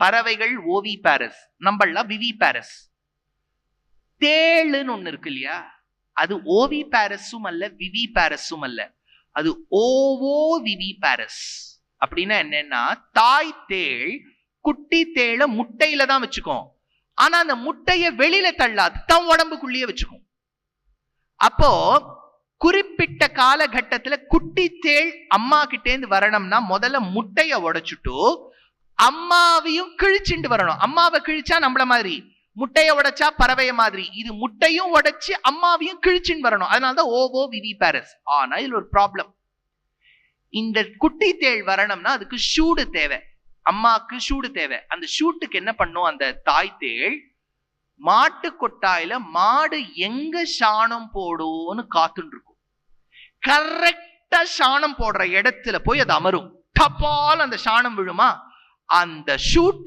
பறவைகள் ஓவி பாரஸ், நம்மள விவி பாரஸ். தேளுன்னு ஒண்ணு இருக்கு இல்லையா, அது ஓவி பாரஸும் அல்ல விவி பாரஸும் அல்ல, அது ஓவோ விவி பாரஸ். அப்படின்னா என்னன்னா, தாய் தேள் குட்டி தேளை முட்டையில தான் வச்சுக்கும், ஆனா அந்த முட்டைய வெளியில தள்ளாது, தன் உடம்புக்குள்ளேயே வச்சுக்கும். அப்போ குறிப்பிட்ட காலகட்டத்துல குட்டி தேள் அம்மா கிட்டே இருந்து வரணும்னா முதல்ல முட்டைய உடைச்சுட்டு அம்மாவையும் கிழிச்சுட்டு வரணும். அம்மாவை கிழிச்சா நம்மள மாதிரி, முட்டைய உடைச்சா பறவைய மாதிரி. இது முட்டையும் உடைச்சு அம்மாவையும் கிழிச்சுன்னு வரணும். அதனாலதான் ஓவோ விவி பாரஸ். ஆனா இதுல ஒரு ப்ராப்ளம். இந்த குட்டி தேள் வரணும்னா அதுக்கு சூடு தேவை, அம்மாக்கு சூடு தேவை. அந்த சூட்டுக்கு என்ன பண்ணும் அந்த தாய் தேள், மாட்டு கொட்டாயில மாடு எங்க சாணம் போடும்னு காத்துட்டு இருக்கும். கரெக்டா சாணம் போடுற இடத்துல போய் அது அமரும். டப்பால் அந்த சாணம் விழுமா, அந்த ஷூட்